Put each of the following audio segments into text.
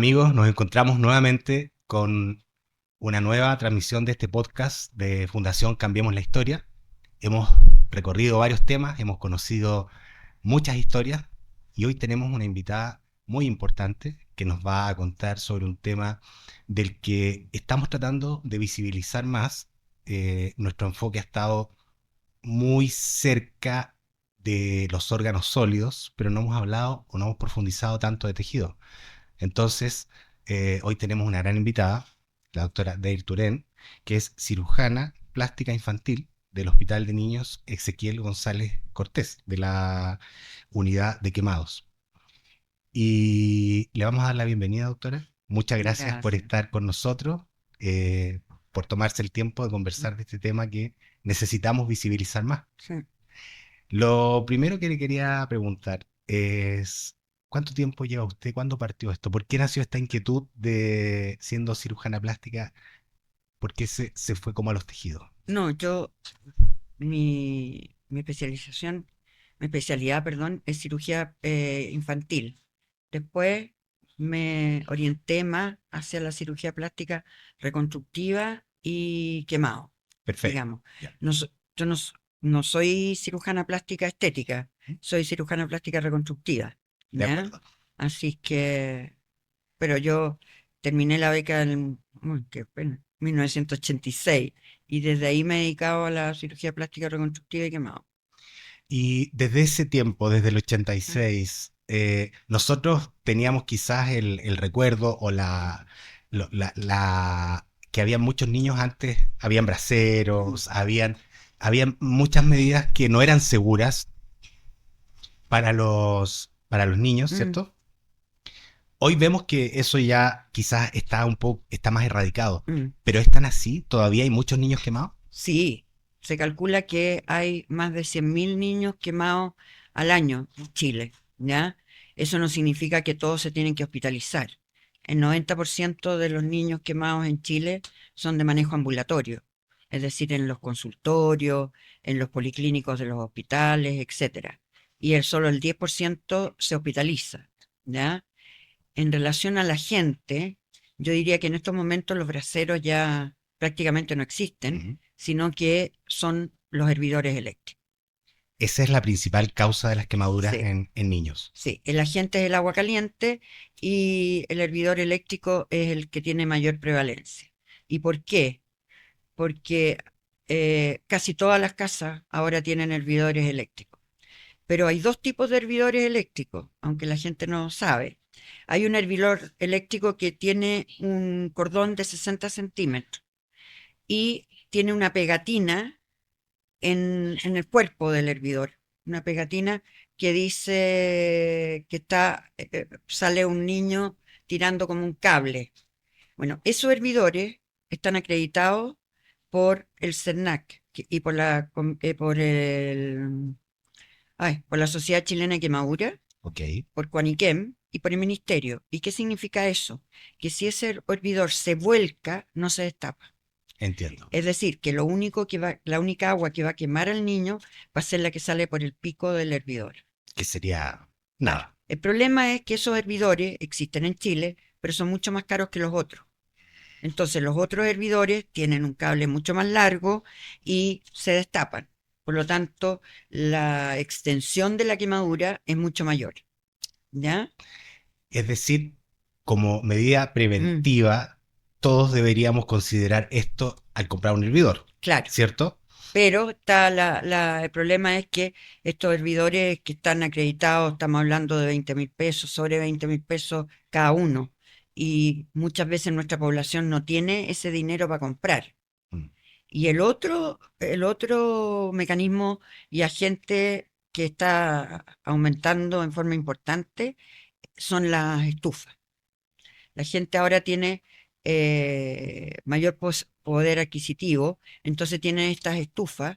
Amigos, nos encontramos nuevamente con una nueva transmisión de este podcast de Fundación Cambiemos la Historia. Hemos recorrido varios temas, hemos conocido muchas historias y hoy tenemos una invitada muy importante que nos va a contar sobre un tema del que estamos tratando de visibilizar más. Nuestro enfoque ha estado muy cerca de los órganos sólidos, pero no hemos hablado o no hemos profundizado tanto de tejido. Entonces, hoy tenemos una gran invitada, la doctora Deir Turén, que es cirujana plástica infantil del Hospital de Niños Ezequiel González Cortés, de la unidad de quemados. Y le vamos a dar la bienvenida, doctora. Muchas gracias por Gracias. estar con nosotros, por tomarse el tiempo de conversar de este tema que necesitamos visibilizar más. Sí. Lo primero que le quería preguntar es, ¿cuánto tiempo lleva usted? ¿Cuándo partió esto? ¿Por qué nació esta inquietud de, siendo cirujana plástica, por qué se fue como a los tejidos? No, mi especialización, mi especialidad, perdón, es cirugía infantil. Después me orienté más hacia la cirugía plástica reconstructiva y quemado, Perfecto, digamos. ya. No, yo no soy cirujana plástica estética, soy cirujana plástica reconstructiva, De ¿ya? acuerdo. Así que pero yo terminé la beca en uy, qué pena, 1986 y desde ahí me he dedicado a la cirugía plástica reconstructiva y quemado. Y desde ese tiempo, desde el ¿Mm? 86, nosotros teníamos quizás el recuerdo o que había muchos niños antes, habían Mm, braceros, habían muchas medidas que no eran seguras para los niños, mm, ¿cierto? Hoy vemos que eso ya quizás está un poco, está más erradicado, mm. pero es tan así, todavía hay muchos niños quemados. Sí, se calcula que hay más de 100.000 niños quemados al año en Chile, ¿ya? Eso no significa que todos se tienen que hospitalizar. El 90% de los niños quemados en Chile son de manejo ambulatorio, es decir, en los consultorios, en los policlínicos de los hospitales, etcétera. Y solo el 10% se hospitaliza, ¿ya? En relación a la gente, yo diría que en estos momentos los braseros ya prácticamente no existen, Ujú. sino que son los hervidores eléctricos. Esa es la principal causa de las quemaduras Sí, en niños. sí. El agente es el agua caliente y el hervidor eléctrico es el que tiene mayor prevalencia. ¿Y por qué? Porque casi todas las casas ahora tienen hervidores eléctricos. Pero hay dos tipos de hervidores eléctricos, aunque la gente no sabe. Hay un hervidor eléctrico que tiene un cordón de 60 centímetros y tiene una pegatina en el cuerpo del hervidor. Una pegatina que dice que sale un niño tirando como un cable. Bueno, esos hervidores están acreditados por el CERNAC y por la Sociedad Chilena de Quemadura, Ok, por Cuaniquem y por el ministerio. ¿Y qué significa eso? Que si ese hervidor se vuelca, no se destapa. entiendo. Es decir, que la única agua que va a quemar al niño va a ser la que sale por el pico del hervidor. Que sería Claro. nada. El problema es que esos hervidores existen en Chile, pero son mucho más caros que los otros. Entonces los otros hervidores tienen un cable mucho más largo y se destapan. Por lo tanto, la extensión de la quemadura es mucho mayor. ¿Ya? Es decir, como medida Mm, preventiva, todos deberíamos considerar esto al comprar un hervidor, claro. ¿cierto? Pero el problema es que estos hervidores que están acreditados, estamos hablando de 20.000 pesos, sobre 20.000 pesos cada uno. Y muchas veces nuestra población no tiene ese dinero para comprar. Mm. Y el otro mecanismo y agente que está aumentando en forma importante son las estufas. La gente ahora tiene mayor poder adquisitivo, entonces tienen estas estufas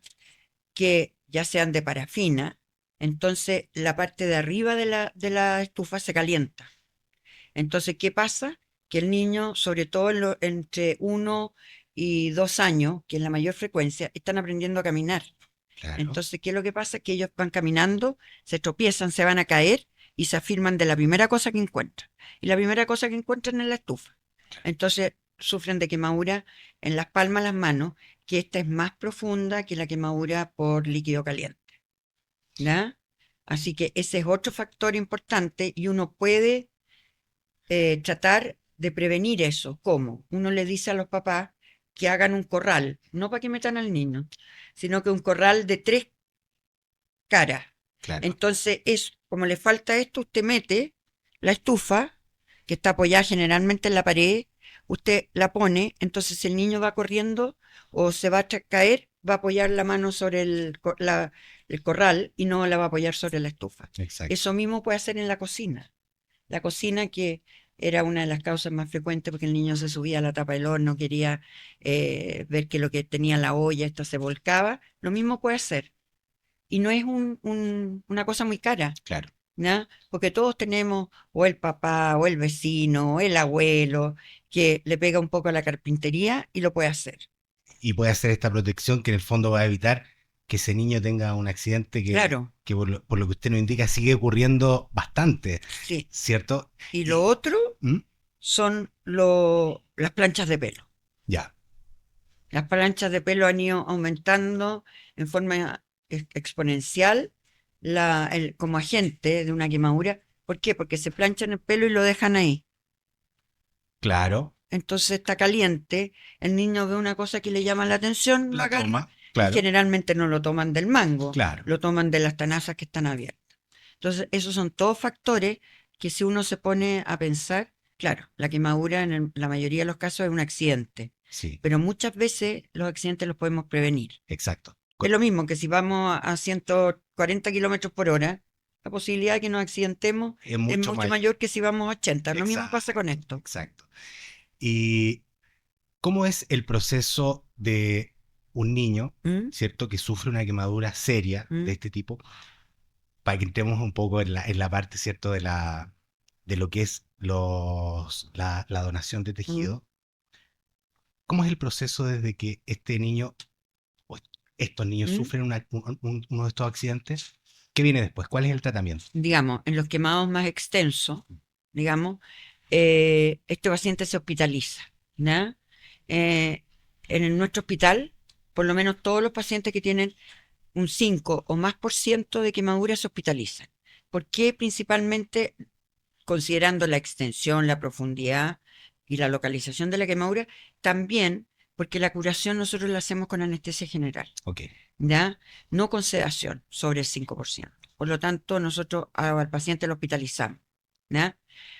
que ya sean de parafina, entonces la parte de arriba de la estufa se calienta. Entonces, ¿qué pasa? Que el niño, sobre todo entre 1 y 2 años, que es la mayor frecuencia, están aprendiendo a caminar. Claro. Entonces, ¿qué es lo que pasa? Que ellos van caminando, se tropiezan, se van a caer y se afirman de la primera cosa que encuentran. Y la primera cosa que encuentran es la estufa. Entonces sufren de quemadura en las palmas de las manos, que esta es más profunda que la quemadura por líquido caliente. ¿Ya? Así que ese es otro factor importante y uno puede tratar de prevenir eso. ¿Cómo? Uno le dice a los papás que hagan un corral, no para que metan al niño, sino que un corral de 3 caras. Claro, Entonces, es como le falta esto, usted mete la estufa, que está apoyada generalmente en la pared, usted la pone, entonces si el niño va corriendo o se va a caer, va a apoyar la mano sobre el corral y no la va a apoyar sobre la estufa. exacto. Eso mismo puede hacer en la cocina. La cocina que era una de las causas más frecuentes porque el niño se subía a la tapa del horno, quería ver que lo que tenía la olla, esta se volcaba, lo mismo puede hacer. Y no es una cosa muy cara, Claro. ¿ya? Porque todos tenemos o el papá, o el vecino, o el abuelo, que le pega un poco a la carpintería y lo puede hacer. Y puede hacer esta protección que en el fondo va a evitar que ese niño tenga un accidente Claro, que por lo que usted nos indica sigue ocurriendo bastante, sí. ¿cierto? Y lo Y, otro ¿Mm? son las planchas de pelo. Ya, Las planchas de pelo han ido aumentando en forma exponencial como agente de una quemadura. ¿Por qué? Porque se planchan el pelo y lo dejan ahí. claro, Entonces está caliente, el niño ve una cosa que le llama la atención, lo la agarra toma, y claro, generalmente no lo toman del mango, claro, lo toman de las tenazas que están abiertas. Entonces, esos son todos factores que si uno se pone a pensar, claro, la quemadura en la mayoría de los casos es un accidente, sí, pero muchas veces los accidentes los podemos prevenir. exacto. Es lo mismo que si vamos a 140 kilómetros por hora, la posibilidad de que nos accidentemos Es es mucho mucho mayor. mayor que si vamos a 80. Lo mismo pasa Exacto, con esto. exacto. ¿Y cómo es el proceso de un niño, ¿Mm? ¿cierto? Que sufre una quemadura seria de ¿Mm? este tipo, para que entremos un poco en la parte, ¿cierto? De lo que es la donación de ¿Mm? tejido. ¿Cómo es el proceso desde que este niño o estos niños ¿Mm? sufren uno de estos accidentes? ¿Qué viene después? ¿Cuál es el tratamiento? Digamos, en los quemados más extensos, digamos, este paciente se hospitaliza, ¿ya? Eh, nuestro hospital, por lo menos todos los pacientes que tienen un 5 o más por ciento de quemadura se hospitalizan. ¿Por qué? Principalmente considerando la extensión, la profundidad y la localización de la quemadura, también porque la curación nosotros la hacemos con anestesia general, Ok, ¿ya? No con sedación, sobre el 5%. Por lo tanto, nosotros al paciente lo hospitalizamos, ¿ya?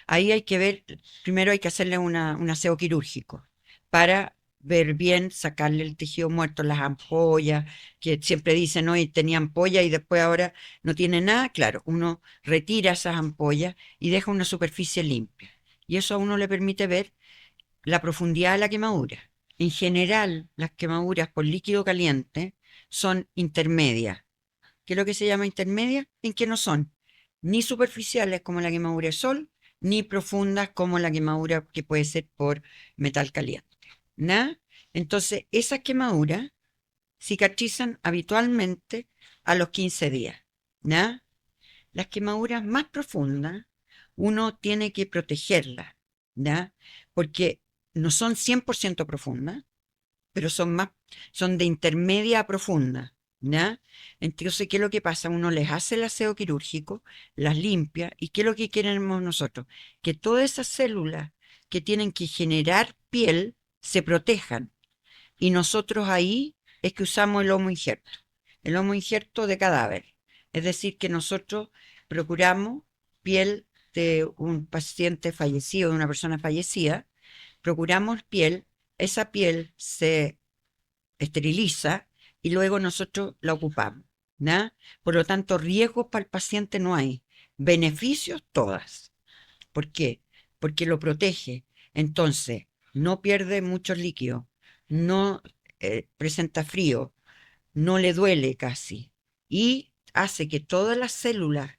Ahí hay que ver, primero hay que hacerle un aseo quirúrgico para ver bien, sacarle el tejido muerto, las ampollas, que siempre dicen, hoy tenía ampolla y después ahora no tiene nada. Claro, uno retira esas ampollas y deja una superficie limpia. Y eso a uno le permite ver la profundidad de la quemadura. En general, las quemaduras por líquido caliente son intermedias. ¿Qué es lo que se llama intermedia? En que no son ni superficiales como la quemadura de sol, ni profundas como la quemadura que puede ser por metal caliente. ¿Nah? Entonces, esas quemaduras cicatrizan habitualmente a los 15 días. ¿Nah? Las quemaduras más profundas, uno tiene que protegerlas, ¿ya? Porque no son 100% profundas, pero son de intermedia a profunda, ¿ya? Entonces, ¿qué es lo que pasa? Uno les hace el aseo quirúrgico, las limpia, y ¿qué es lo que queremos nosotros? Que todas esas células que tienen que generar piel se protejan. Y nosotros ahí es que usamos el lomo injerto de cadáver. Es decir, que nosotros procuramos piel de un paciente fallecido, de una persona fallecida, procuramos piel, esa piel se esteriliza y luego nosotros la ocupamos, ¿ya? Por lo tanto, riesgos para el paciente no hay, beneficios todas. ¿Por qué? Porque lo protege. Entonces, no pierde mucho líquido, no presenta frío, no le duele casi y hace que todas las células,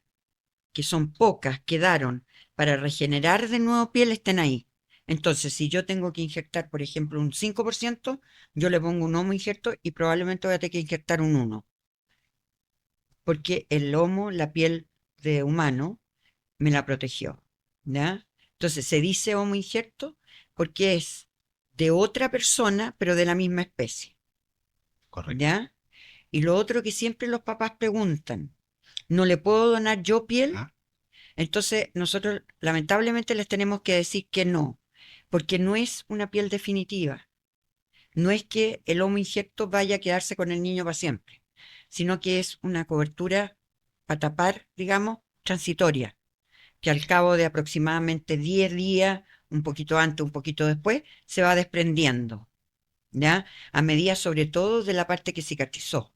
que son pocas, quedaron para regenerar de nuevo piel, estén ahí. Entonces, si yo tengo que inyectar, por ejemplo, un 5%, yo le pongo un homo injerto y probablemente voy a tener que inyectar un 1, porque el lomo, la piel de humano, me la protegió, ¿ya? Entonces se dice homo injerto porque es de otra persona, pero de la misma especie, Correcto. ¿ya? Y lo otro que siempre los papás preguntan, ¿no le puedo donar yo piel? Ah, Entonces nosotros lamentablemente les tenemos que decir que no, porque no es una piel definitiva. No es que el homo injerto vaya a quedarse con el niño para siempre, sino que es una cobertura para tapar, digamos, transitoria, que al cabo de aproximadamente 10 días, un poquito antes, un poquito después, se va desprendiendo, ¿ya? A medida sobre todo de la parte que cicatrizó.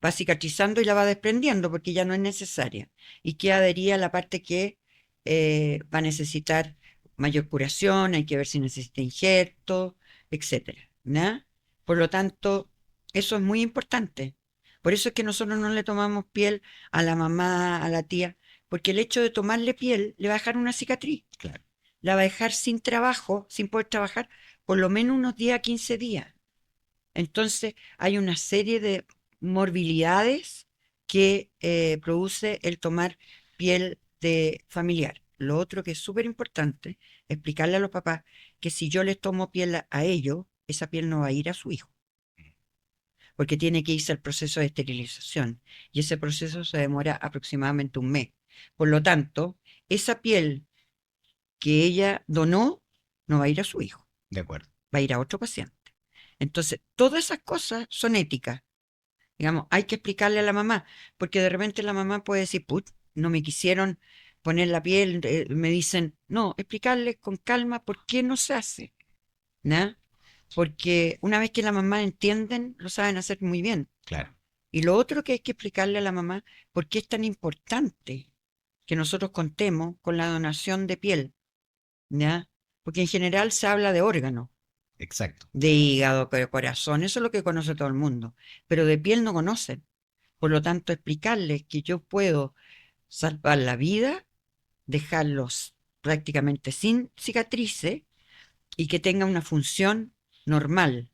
Va cicatrizando y la va desprendiendo porque ya no es necesaria. Y queda adherida a la parte que va a necesitar mayor curación, hay que ver si necesita injerto, etcétera, ¿ya? Por lo tanto, eso es muy importante. Por eso es que nosotros no le tomamos piel a la mamá, a la tía, porque el hecho de tomarle piel le va a dejar una cicatriz, claro. la va a dejar sin trabajo, sin poder trabajar, por lo menos unos 10 a 15 días. Entonces, hay una serie de morbilidades que produce el tomar piel de familiar. Lo otro que es súper importante, explicarle a los papás que si yo les tomo piel a ellos, esa piel no va a ir a su hijo, porque tiene que irse al proceso de esterilización y ese proceso se demora aproximadamente un mes. Por lo tanto, esa piel que ella donó no va a ir a su hijo, De acuerdo. va a ir a otro paciente. Entonces, todas esas cosas son éticas. Digamos, hay que explicarle a la mamá, porque de repente la mamá puede decir, put, no me quisieron poner la piel, me dicen, no, explicarle con calma por qué no se hace, ¿no? Porque una vez que la mamá entienden, lo saben hacer muy bien. Claro. Y lo otro que hay que explicarle a la mamá, por qué es tan importante que nosotros contemos con la donación de piel, ¿ya? Porque en general se habla de órganos, Exacto. de hígado, de corazón, eso es lo que conoce todo el mundo, pero de piel no conocen. Por lo tanto, explicarles que yo puedo salvar la vida, dejarlos prácticamente sin cicatrices y que tenga una función normal,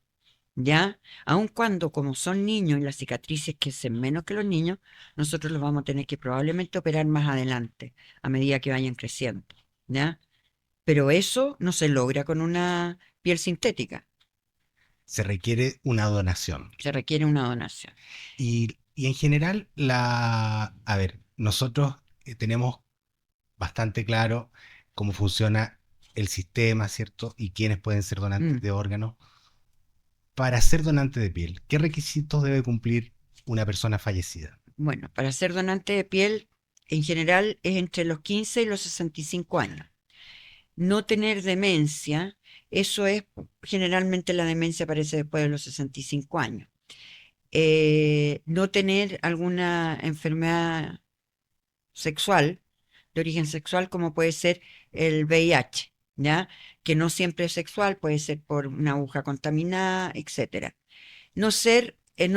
¿ya? Aun cuando como son niños y las cicatrices crecen menos que los niños, nosotros los vamos a tener que probablemente operar más adelante, a medida que vayan creciendo, ¿ya? Pero eso no se logra con una piel sintética, Se requiere una donación. se requiere una donación. Y en general, a ver, nosotros tenemos bastante claro cómo funciona el sistema, ¿cierto? Y quiénes pueden ser donantes Mm. de órganos. Para ser donante de piel, ¿qué requisitos debe cumplir una persona fallecida? Bueno, para ser donante de piel, en general es entre los 15 y los 65 años. No tener demencia, eso es, generalmente la demencia aparece después de los 65 años. No tener alguna enfermedad sexual, de origen sexual, como puede ser el VIH, ¿ya? Que no siempre es sexual, puede ser por una aguja contaminada, etcétera. No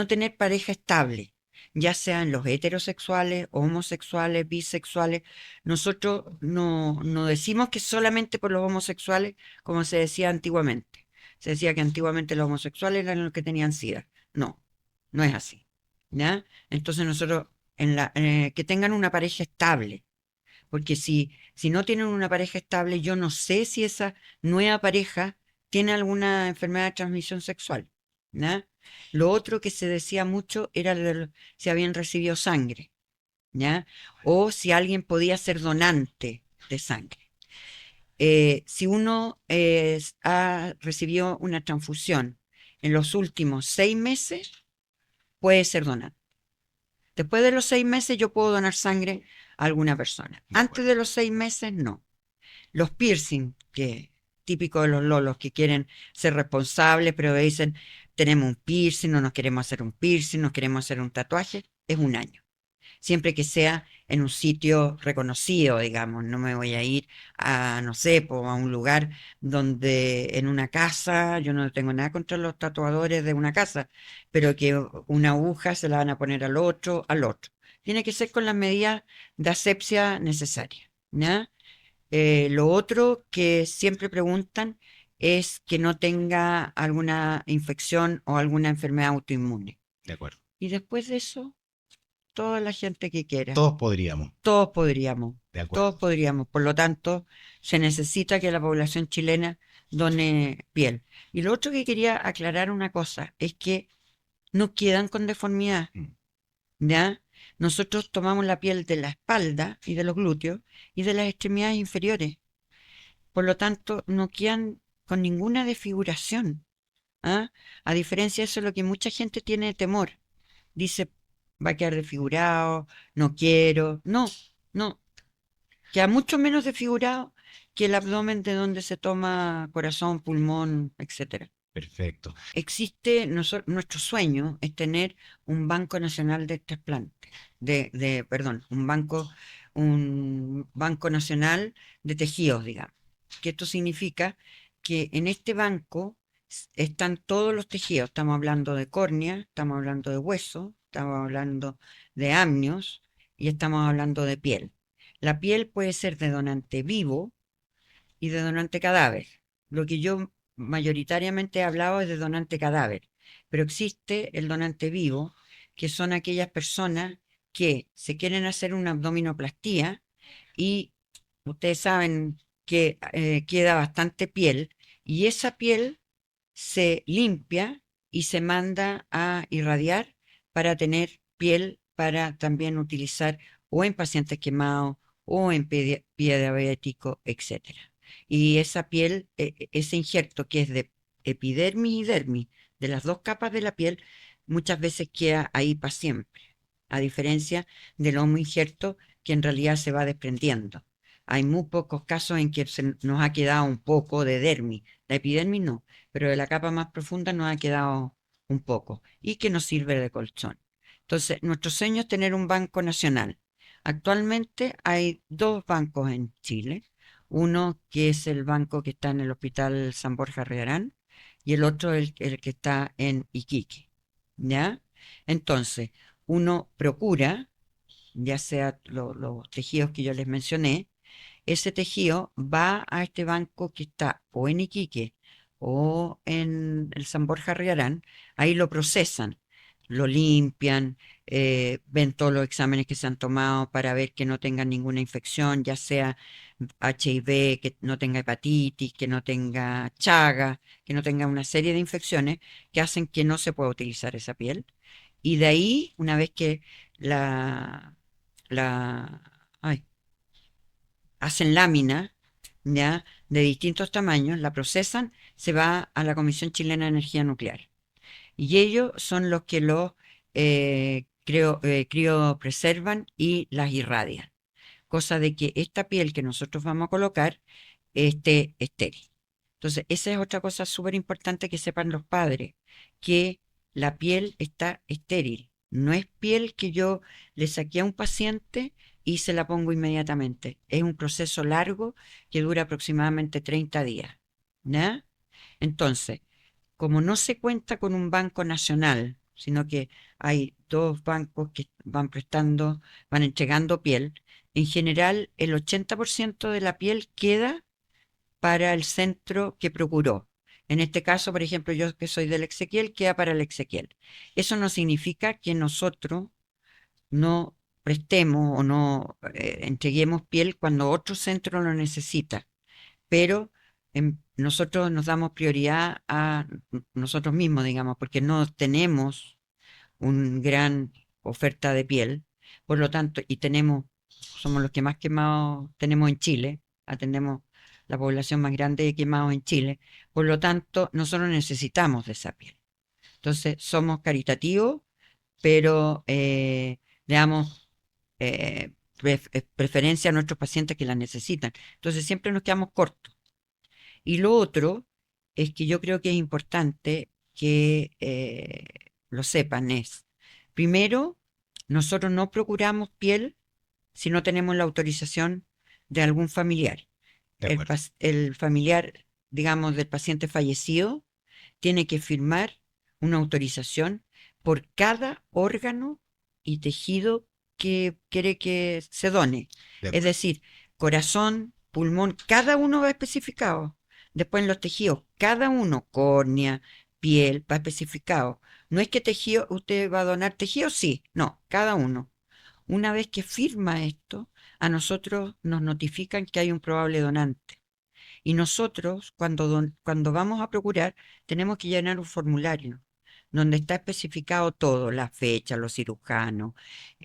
tener pareja estable, ya sean los heterosexuales, homosexuales, bisexuales. Nosotros no decimos que solamente por los homosexuales, como se decía antiguamente. Se decía que antiguamente los homosexuales eran los que tenían SIDA. No, no es así. ¿Ya? Entonces nosotros, que tengan una pareja estable, porque si no tienen una pareja estable, yo no sé si esa nueva pareja tiene alguna enfermedad de transmisión sexual, ¿ya? Lo otro que se decía mucho era si habían recibido sangre, ¿ya? O si alguien podía ser donante de sangre. Si uno ha recibido una transfusión en los últimos 6 meses, puede ser donante. Después de los 6 meses yo puedo donar sangre a alguna persona. De Antes acuerdo. de los 6 meses, no. Los piercing, que típico de los lolos que quieren ser responsables, pero dicen, tenemos un piercing, no nos queremos hacer un piercing, nos queremos hacer un tatuaje, es un año. Siempre que sea en un sitio reconocido, digamos, no me voy a ir a, no sé, a un lugar donde en una casa, yo no tengo nada contra los tatuadores de una casa, pero que una aguja se la van a poner al otro, al otro. Tiene que ser con las medidas de asepsia necesarias, ¿ya? Lo otro que siempre preguntan es que no tenga alguna infección o alguna enfermedad autoinmune. De acuerdo. Y después de eso, toda la gente que quiera. Todos podríamos, Todos podríamos, de todos acuerdo. podríamos. Por lo tanto, se necesita que la población chilena done piel. Y lo otro que quería aclarar una cosa es que no quedan con deformidad, Mm. ¿ya? Nosotros tomamos la piel de la espalda y de los glúteos y de las extremidades inferiores. Por lo tanto, no quedan con ninguna desfiguración. ¿Ah? A diferencia de eso, lo que mucha gente tiene temor. Dice, va a quedar desfigurado, no quiero. No, no, queda mucho menos desfigurado que el abdomen de donde se toma corazón, pulmón, etcétera. Perfecto. Existe, nuestro sueño es tener un banco nacional de trasplantes, perdón, un banco nacional de tejidos, digamos. Que esto significa que en este banco están todos los tejidos. Estamos hablando de córnea, estamos hablando de hueso, estamos hablando de amnios y estamos hablando de piel. La piel puede ser de donante vivo y de donante cadáver. Lo que yo mayoritariamente he hablado es de donante cadáver, pero existe el donante vivo, que son aquellas personas que se quieren hacer una abdominoplastía y ustedes saben que queda bastante piel y esa piel se limpia y se manda a irradiar para tener piel para también utilizar o en pacientes quemados o en pie diabético, etcétera. Y esa piel, ese injerto que es de epidermis y dermis, de las dos capas de la piel, muchas veces queda ahí para siempre, a diferencia del homo injerto que en realidad se va desprendiendo. Hay muy pocos casos en que se nos ha quedado un poco de dermis, la epidermis no, pero de la capa más profunda nos ha quedado un poco y que nos sirve de colchón. Entonces, nuestro sueño es tener un banco nacional. Actualmente hay dos bancos en Chile, uno que es el banco que está en el Hospital San Borja Rearán y el otro el que está en Iquique, ¿ya? Entonces, uno procura, ya sea los tejidos que yo les mencioné, ese tejido va a este banco que está o en Iquique o en el San Borja Riarán, ahí lo procesan, lo limpian, ven todos los exámenes que se han tomado para ver que no tengan ninguna infección, ya sea HIV, que no tenga hepatitis, que no tenga chaga, que no tenga una serie de infecciones que hacen que no se pueda utilizar esa piel. Y de ahí, una vez que la, la, ay, hacen lámina, ¿ya? De distintos tamaños, la procesan, se va a la Comisión Chilena de Energía Nuclear. Y ellos son los que lo criopreservan y las irradian. Cosa de que esta piel que nosotros vamos a colocar esté estéril. Entonces, esa es otra cosa súper importante que sepan los padres, que la piel está estéril. No es piel que yo le saqué a un paciente y se la pongo inmediatamente. Es un proceso largo que dura aproximadamente 30 días. ¿Ya? Entonces, como no se cuenta con un banco nacional, sino que hay dos bancos que van prestando, van entregando piel, en general el 80% de la piel queda para el centro que procuró. En este caso, por ejemplo, yo que soy del Exequiel, queda para el Exequiel. Eso no significa que nosotros no prestemos o no entreguemos piel cuando otro centro lo necesita, pero nosotros nos damos prioridad a nosotros mismos, digamos, porque no tenemos una gran oferta de piel, por lo tanto, somos los que más quemados tenemos en Chile, atendemos la población más grande de quemados en Chile, por lo tanto, nosotros necesitamos de esa piel. Entonces, somos caritativos, pero le damos preferencia a nuestros pacientes que la necesitan. Entonces, siempre nos quedamos cortos. Y lo otro es que yo creo que es importante que lo sepan es, primero, nosotros no procuramos piel si no tenemos la autorización de algún familiar. De acuerdo. El familiar, digamos, del paciente fallecido tiene que firmar una autorización por cada órgano y tejido que quiere que se done. De Es acuerdo. decir, corazón, pulmón, cada uno va especificado. Después en los tejidos, cada uno, córnea, piel, va especificado. No es que tejido, usted va a donar tejido, sí, no, cada uno. Una vez que firma esto, a nosotros nos notifican que hay un probable donante. Y nosotros, cuando vamos a procurar, tenemos que llenar un formulario donde está especificado todo, la fecha, los cirujanos,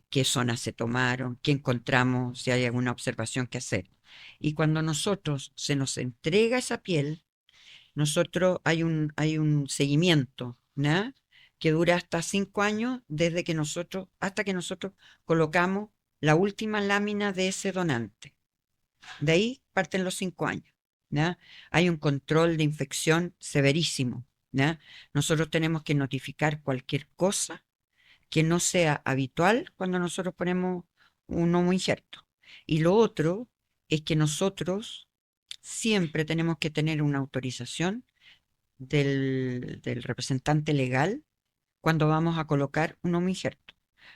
qué zonas se tomaron, qué encontramos, si hay alguna observación que hacer. Y cuando nosotros se nos entrega esa piel, nosotros hay un seguimiento, ¿no? Que dura hasta 5 años desde que hasta que nosotros colocamos la última lámina de ese donante. De ahí parten los 5 años. ¿Ya? Hay un control de infección severísimo. ¿Ya? Nosotros tenemos que notificar cualquier cosa que no sea habitual cuando nosotros ponemos un nuevo injerto. Y lo otro es que nosotros siempre tenemos que tener una autorización del representante legal cuando vamos a colocar un nuevo injerto.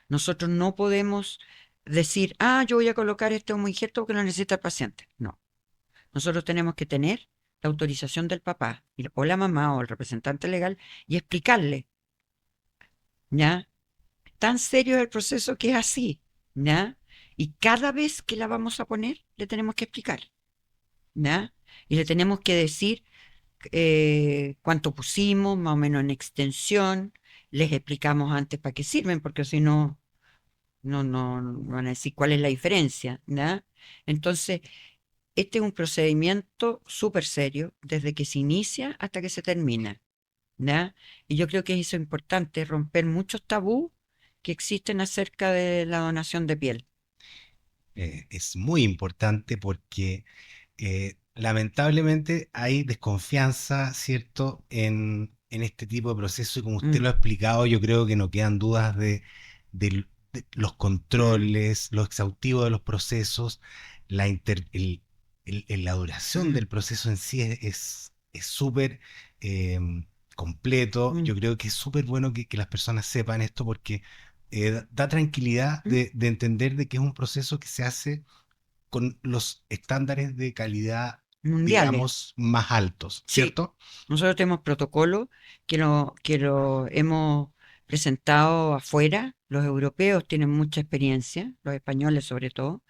Nosotros no podemos decir, yo voy a colocar este homo injerto porque lo necesita el paciente. No, nosotros tenemos que tener la autorización del papá o la mamá o el representante legal y explicarle, ¿ya? Tan serio es el proceso que es así, ¿ya? Y cada vez que la vamos a poner, le tenemos que explicar, ¿ya? Y le tenemos que decir cuánto pusimos, más o menos en extensión, les explicamos antes para qué sirven, porque si no, no van a decir cuál es la diferencia, ¿ya? Entonces, este es un procedimiento súper serio, desde que se inicia hasta que se termina, ¿ya? Y yo creo que eso es importante, romper muchos tabús que existen acerca de la donación de piel. Es muy importante porque lamentablemente hay desconfianza, ¿cierto?, en este tipo de procesos y como usted Mm, lo ha explicado, yo creo que no quedan dudas de los controles, lo exhaustivo de los procesos, la duración del proceso en sí es súper eh, completo. mm, Yo creo que es súper bueno que las personas sepan esto porque da tranquilidad mm, de entender de que es un proceso que se hace con los estándares de calidad, mundiales. digamos, más altos, Sí, ¿cierto? nosotros tenemos protocolos que lo hemos presentado afuera. Los europeos tienen mucha experiencia, los españoles sobre todo,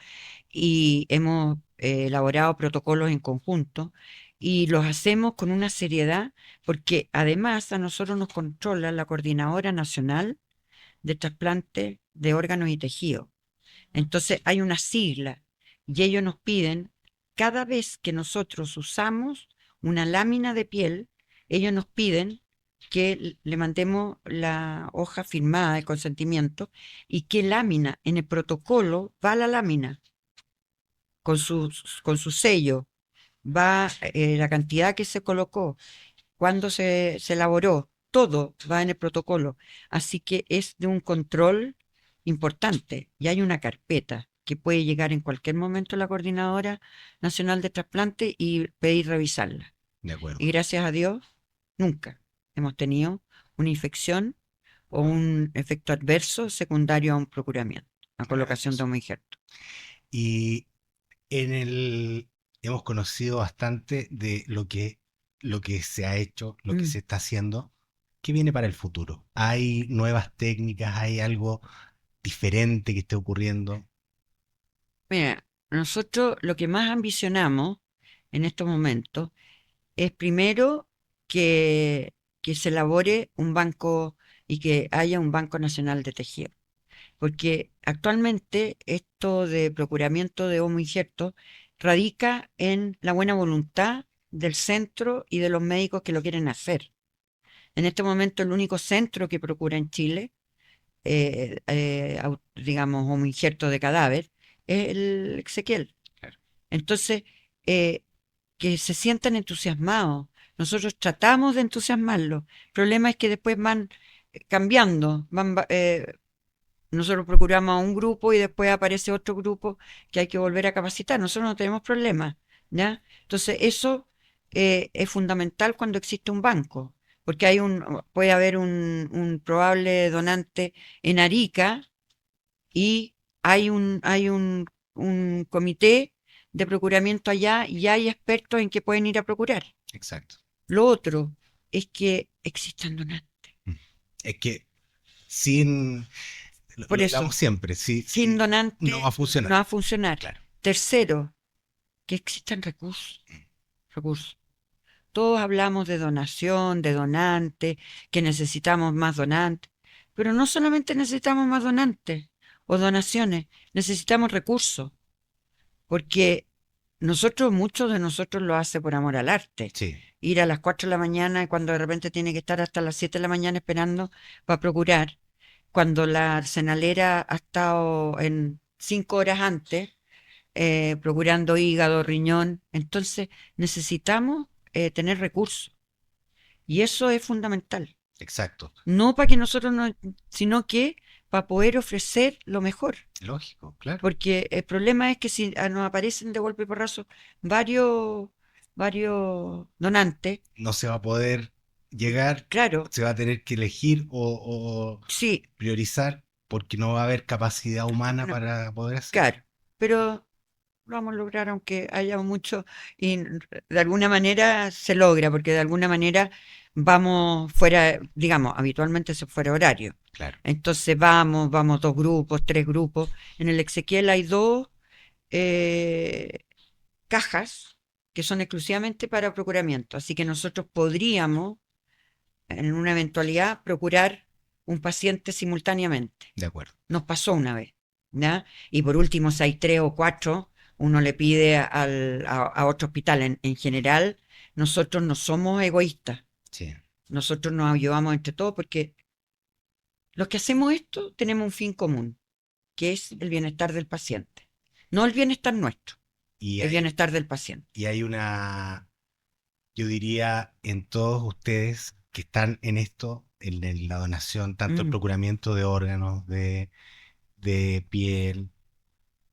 y hemos elaborado protocolos en conjunto y los hacemos con una seriedad porque además a nosotros nos controla la Coordinadora Nacional de Trasplante de Órganos y Tejidos. Entonces hay una sigla y ellos nos piden, cada vez que nosotros usamos una lámina de piel, ellos nos piden que le mandemos la hoja firmada de consentimiento y qué lámina en el protocolo va la lámina con su sello, va la cantidad que se colocó, cuándo se elaboró, todo va en el protocolo. Así que es de un control importante y hay una carpeta que puede llegar en cualquier momento a la Coordinadora Nacional de Trasplante y pedir revisarla. De acuerdo. Y gracias a Dios, nunca hemos tenido una infección o un efecto adverso secundario a un procuramiento, a colocación de Maravilloso. un injerto. Y en el hemos conocido bastante de lo que se ha hecho, lo que Mm. se está haciendo. ¿Qué viene para el futuro? ¿Hay nuevas técnicas? ¿Hay algo diferente que esté ocurriendo? Mira, nosotros lo que más ambicionamos en estos momentos es primero que se elabore un banco y que haya un Banco Nacional de Tejido. Porque actualmente esto de procuramiento de homo injerto radica en la buena voluntad del centro y de los médicos que lo quieren hacer. En este momento el único centro que procura en Chile, digamos, homo injerto de cadáver, es el Ezequiel. Claro. Entonces, eh, que se sientan entusiasmados. Nosotros tratamos de entusiasmarlos. El problema es que después van cambiando, nosotros procuramos a un grupo y después aparece otro grupo que hay que volver a capacitar. Nosotros no tenemos problemas, ¿ya? Entonces, eso es fundamental cuando existe un banco, porque puede haber un probable donante en Arica y hay un comité de procuramiento allá y hay expertos en que pueden ir a procurar. Exacto. Lo otro es que existan donantes. Mm. Es que sin Por lo eso, hablamos siempre, sin no va a donante no funcionar. va a funcionar. Claro. Tercero, que existan recursos. Recursos. Todos hablamos de donación, de donante, que necesitamos más donantes, pero no solamente necesitamos más donantes o donaciones, necesitamos recursos, porque muchos de nosotros lo hace por amor al arte. Sí, Ir a las 4 de la mañana y cuando de repente tiene que estar hasta las 7 de la mañana esperando para procurar, cuando la arsenalera ha estado en 5 horas antes, procurando hígado, riñón, entonces necesitamos tener recursos. Y eso es fundamental. exacto. No para que nosotros no, sino que para poder ofrecer lo mejor. Lógico, claro. Porque el problema es que si nos aparecen de golpe y porrazo varios, varios donantes, No se va a poder llegar, claro, se va a tener que elegir o sí, priorizar porque no va a haber capacidad humana no, para poder hacerlo. claro, pero lo vamos a lograr aunque haya mucho y de alguna manera se logra, porque de alguna manera vamos fuera, digamos, habitualmente se fuera horario. Claro, Entonces vamos dos grupos, tres grupos. En el Ezequiel hay dos eh, cajas que son exclusivamente para procuramiento, así que nosotros podríamos, en una eventualidad, procurar un paciente simultáneamente. de acuerdo. Nos pasó una vez, ¿ya? Y por último, si hay tres o cuatro, uno le pide a otro hospital. En general, nosotros no somos egoístas. Sí. Nosotros nos ayudamos entre todos porque los que hacemos esto tenemos un fin común, que es el bienestar del paciente. No el bienestar nuestro, Y el hay, bienestar del paciente. y hay una, yo diría, en todos ustedes que están en esto, en la donación, tanto el Mm, procuramiento de órganos, de piel,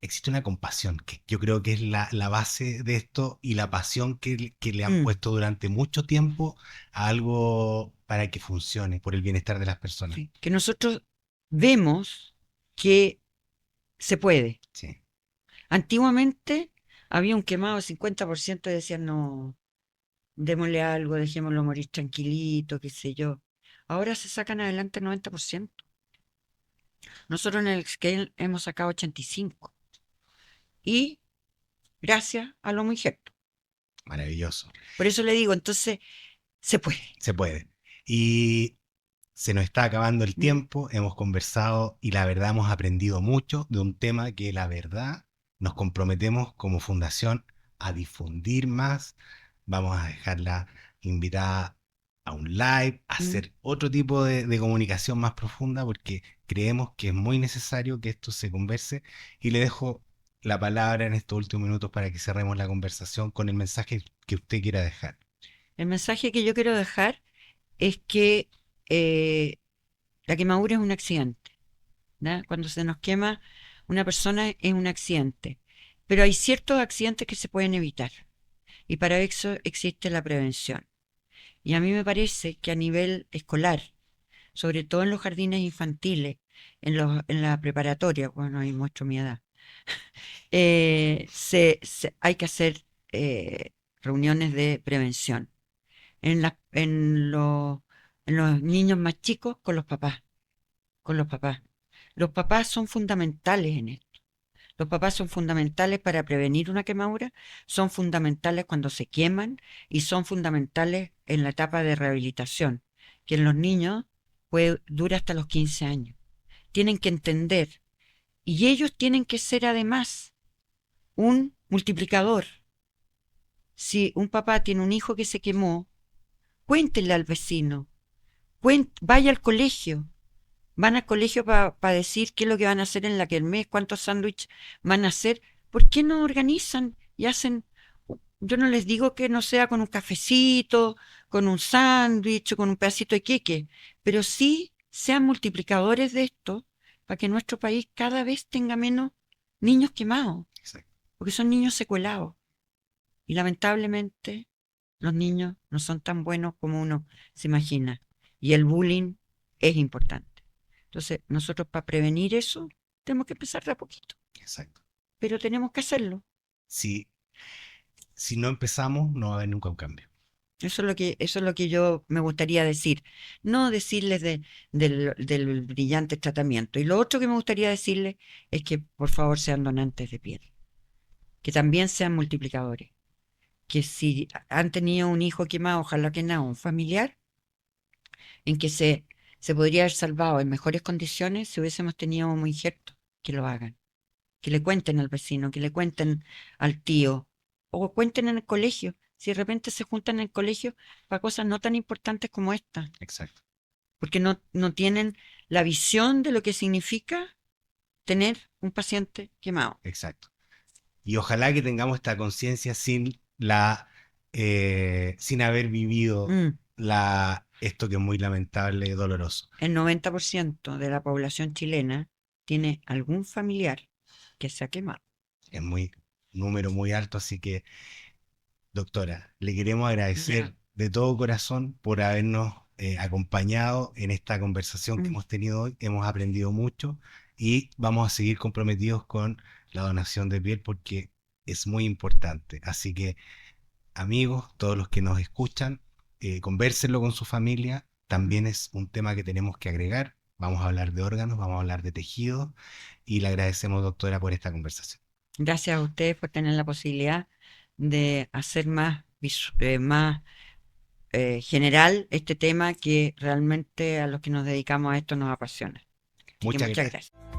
existe una compasión, que yo creo que es la base de esto y la pasión que le han mm, puesto durante mucho tiempo a algo para que funcione, por el bienestar de las personas. sí. Que nosotros vemos que se puede. Sí, Antiguamente había un quemado de 50% y decían, no, démosle algo, dejémoslo morir tranquilito, qué sé yo. Ahora se sacan adelante el 90%. Nosotros en el scale hemos sacado 85%. Y gracias a los injertos. maravilloso. Por eso le digo, entonces, se puede. Se puede. Y se nos está acabando el ¿Mm? tiempo, hemos conversado y la verdad hemos aprendido mucho de un tema que la verdad nos comprometemos como fundación a difundir más. Vamos a dejarla invitada a un live, a ¿Mm? hacer otro tipo de comunicación más profunda porque creemos que es muy necesario que esto se converse y le dejo la palabra en estos últimos minutos para que cerremos la conversación con el mensaje que usted quiera dejar. El mensaje que yo quiero dejar es que eh, la quemadura es un accidente. ¿Ya? Cuando se nos quema una persona es un accidente. Pero hay ciertos accidentes que se pueden evitar. Y para eso existe la prevención. Y a mí me parece que a nivel escolar, sobre todo en los jardines infantiles, en la preparatoria, bueno, ahí muestro mi edad, hay que hacer reuniones de prevención en, en los niños más chicos con los papás, con los papás. Los papás son fundamentales en esto. Los papás son fundamentales para prevenir una quemadura, son fundamentales cuando se queman y son fundamentales en la etapa de rehabilitación, que en los niños dura hasta los 15 años. Tienen que entender y ellos tienen que ser además un multiplicador. Si un papá tiene un hijo que se quemó, cuéntenle al vecino, vaya al colegio, van al colegio para decir qué es lo que van a hacer en la kermés, cuántos sándwiches van a hacer. ¿Por qué no organizan y hacen? Yo no les digo que no sea con un cafecito, con un sándwich o con un pedacito de queque, pero sí sean multiplicadores de esto para que nuestro país cada vez tenga menos niños quemados, Exacto. porque son niños secuelados. Y lamentablemente los niños no son tan buenos como uno se imagina. Y el bullying es importante. Entonces, nosotros para prevenir eso tenemos que empezar de a poquito, Exacto. pero tenemos que hacerlo. Si, si no empezamos, no va a haber nunca un cambio. Eso es lo que yo me gustaría decir. No decirles del brillante tratamiento. Y lo otro que me gustaría decirles es que por favor sean donantes de piel, que también sean multiplicadores, que si han tenido un hijo quemado, ojalá que no, un familiar, en que se podría haber salvado en mejores condiciones si hubiésemos tenido un injerto, que lo hagan, que le cuenten al vecino, que le cuenten al tío, o cuenten en el colegio, si de repente se juntan en el colegio para cosas no tan importantes como esta, Exacto, porque no tienen la visión de lo que significa tener un paciente quemado. exacto. Y ojalá que tengamos esta conciencia sin haber vivido Mm, esto que es muy lamentable y doloroso. el 90% de la población chilena tiene algún familiar que se ha quemado. Es muy número muy alto, así que, doctora, le queremos agradecer de todo corazón por habernos acompañado en esta conversación que Mm. hemos tenido hoy. Hemos aprendido mucho y vamos a seguir comprometidos con la donación de piel porque es muy importante. Así que, amigos, todos los que nos escuchan, convérsenlo con su familia. También es un tema que tenemos que agregar. Vamos a hablar de órganos, vamos a hablar de tejidos y le agradecemos, doctora, por esta conversación. Gracias a ustedes por tener la posibilidad de hacer más general este tema que realmente a los que nos dedicamos a esto nos apasiona. Así que Muchas muchas gracias. gracias.